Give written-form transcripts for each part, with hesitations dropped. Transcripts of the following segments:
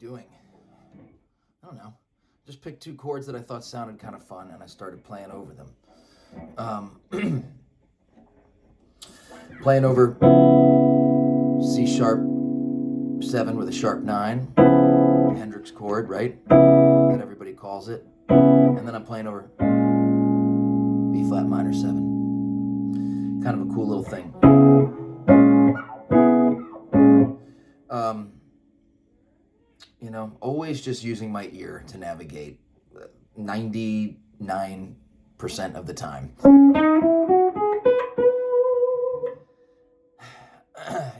Doing? I don't know. Just picked two chords that I thought sounded kind of fun, and I started playing over them. Playing over C sharp 7 with a sharp 9, Hendrix chord, right? That everybody calls it. And then I'm playing over B flat minor 7. Kind of a cool little thing. You know, always just using my ear to navigate 99% of the time.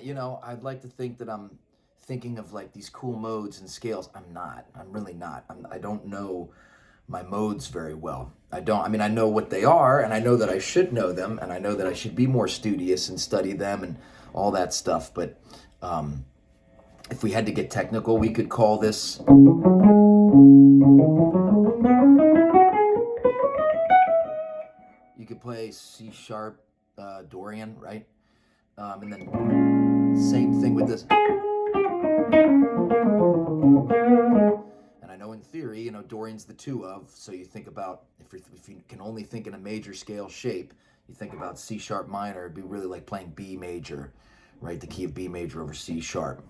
You know, I'd like to think that I'm thinking of like these cool modes and scales. I'm not. I'm really not. I don't know my modes very well. I mean, I know what they are, and I know that I should know them, and I know that I should be more studious and study them and all that stuff, but if we had to get technical, we could call this you could play C sharp Dorian, right? And then same thing with this. And I know in theory, you know, Dorian's the 2 of, so you think about, if you can only think in a major scale shape, you think about C sharp minor, it'd be really like playing B major, right? The key of B major over C sharp.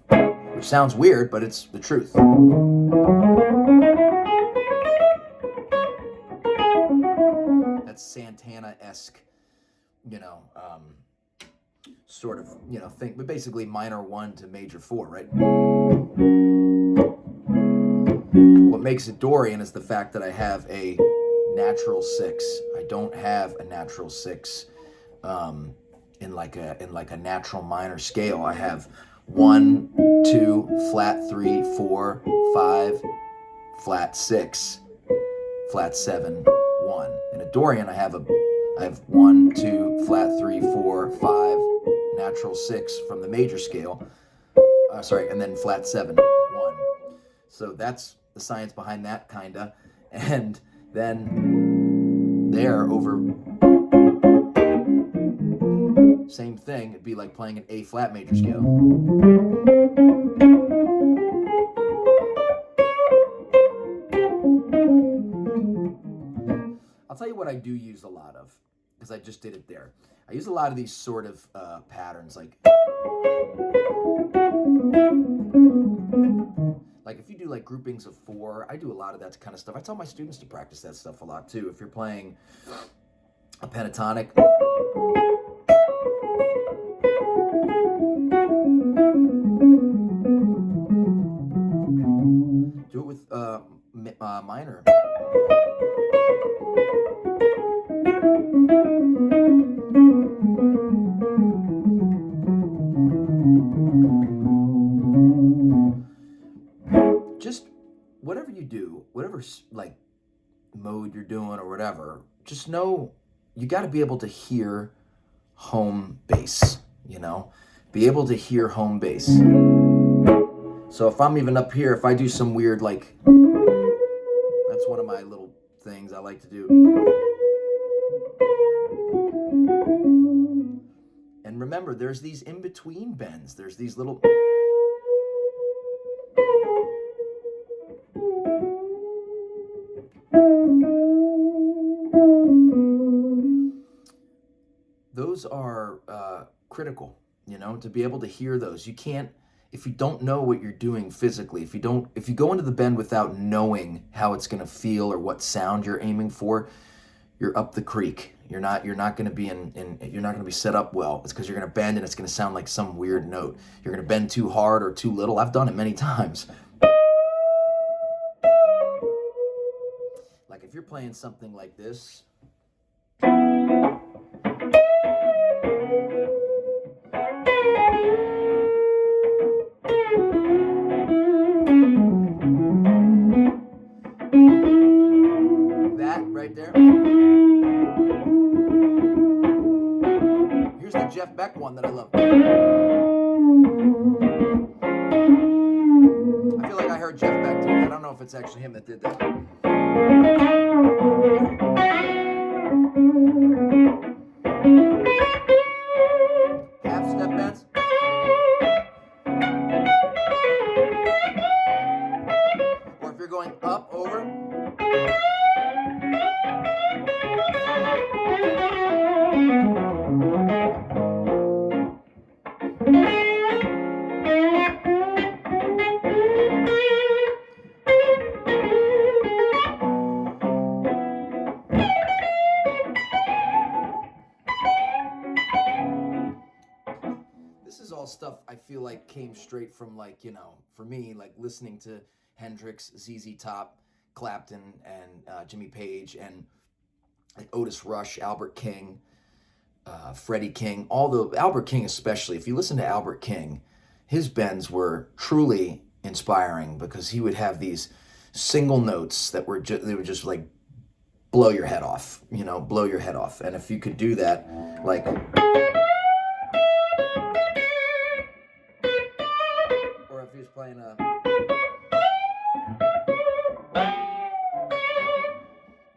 Which sounds weird, but it's the truth. That's Santana-esque, you know, sort of, you know, thing, but basically minor 1 to major 4, right? What makes it Dorian is the fact that I have a natural 6. I don't have a natural 6 in like a natural minor scale. I have 1, 2, flat 3, 4, 5, flat 6, flat 7, 1. In a Dorian, I have 1, 2, flat 3, 4, 5, natural 6 from the major scale. And then flat 7, 1. So that's the science behind that, kinda. And then there over same thing, it'd be like playing an A flat major scale. I'll tell you what I do use a lot of, because I just did it there. I use a lot of these sort of patterns, like if you do like groupings of 4, I do a lot of that kind of stuff. I tell my students to practice that stuff a lot too. If you're playing a pentatonic, do it with minor. Just whatever you do, whatever like mode you're doing or whatever, just know you got to be able to hear home bass, you know? Be able to hear home bass. So if I'm even up here, if I do some weird, like, that's one of my little things I like to do. And remember, there's these in-between bends. There's these little... Those are critical, you know, to be able to hear those. You can't, if you don't know what you're doing physically, if you go into the bend without knowing how it's going to feel or what sound you're aiming for, you're up the creek. You're not going to be you're not going to be set up well. It's because you're going to bend and it's going to sound like some weird note. You're going to bend too hard or too little. I've done it many times. Like if you're playing something like this, the Jeff Beck one that I love. I feel like I heard Jeff Beck do that. I don't know if it's actually him that did that. Half step bends. Or if you're going up, over. This is all stuff I feel like came straight from, like, you know, for me, like listening to Hendrix, ZZ Top, Clapton, and Jimmy Page, and like Otis Rush, Albert King, Freddie King, Albert King especially. If you listen to Albert King, his bends were truly inspiring because he would have these single notes that were they would just like blow your head off, you know, blow your head off. And if you could do that, like, or if he was playing a,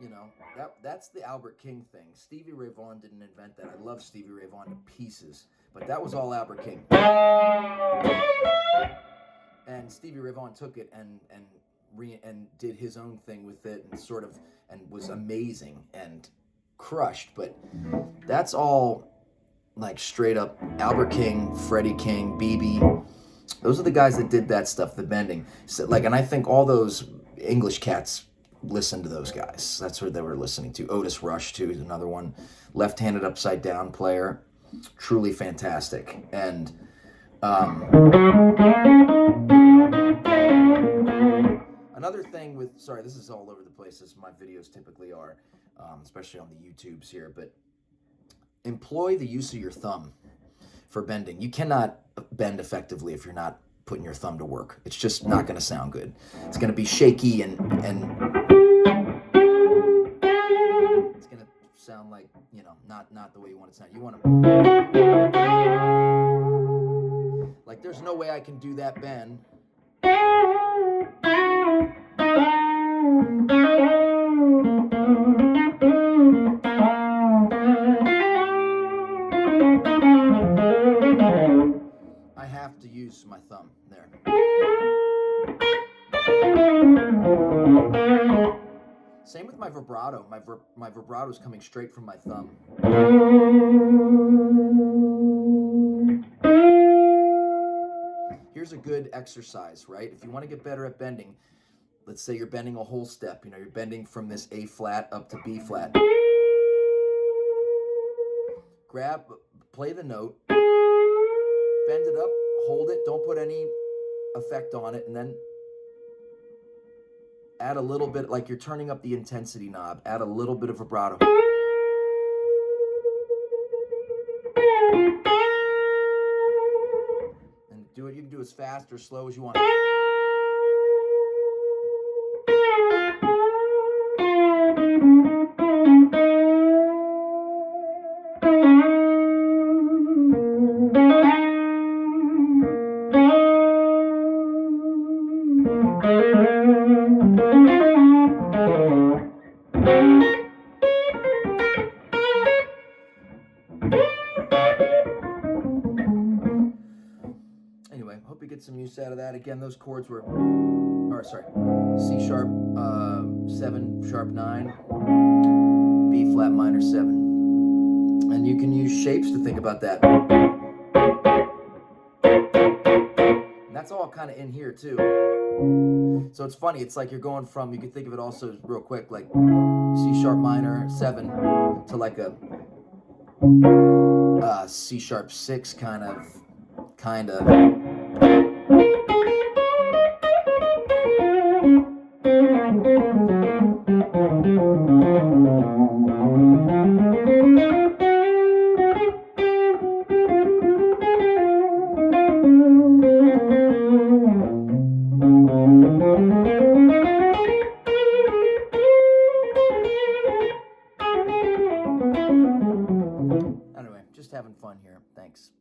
you know, that's the Albert King thing. Stevie Ray Vaughan didn't invent that. I love Stevie Ray Vaughan to pieces, but that was all Albert King. And Stevie Ray Vaughan took it and did his own thing with it, and sort of, and was amazing and crushed. But that's all like straight up Albert King, Freddie King, BB. Those are the guys that did that stuff, the bending. So, like, and I think all those English cats listened to those guys. That's what they were listening to. Otis Rush too is another one, left-handed upside down player, truly fantastic. And another thing with, sorry, this is all over the place as my videos typically are, especially on the YouTubes here, but employ the use of your thumb for bending. You cannot bend effectively if you're not putting your thumb to work. It's just not going to sound good. It's going to be shaky and it's going to sound like, you know, not the way you want it to sound. You want to, like, there's no way I can do that bend. I have to use my thumb there. Same with my vibrato. My vibrato is coming straight from my thumb. Here's a good exercise, right? If you want to get better at bending, let's say you're bending a whole step, you know, you're bending from this A flat up to B flat. Play the note, bend it up, hold it, don't put any effect on it, and then add a little bit, like you're turning up the intensity knob, add a little bit of vibrato. And do it, you can do as fast or slow as you want. Anyway, hope you get some use out of that. Again, those chords were, C sharp 7, sharp 9, B flat minor 7. And you can use shapes to think about that. And that's all kind of in here too. So it's funny, it's like you're going from, you can think of it also real quick, like C sharp minor 7 to like a C sharp 6 kind of. just having fun here. Thanks.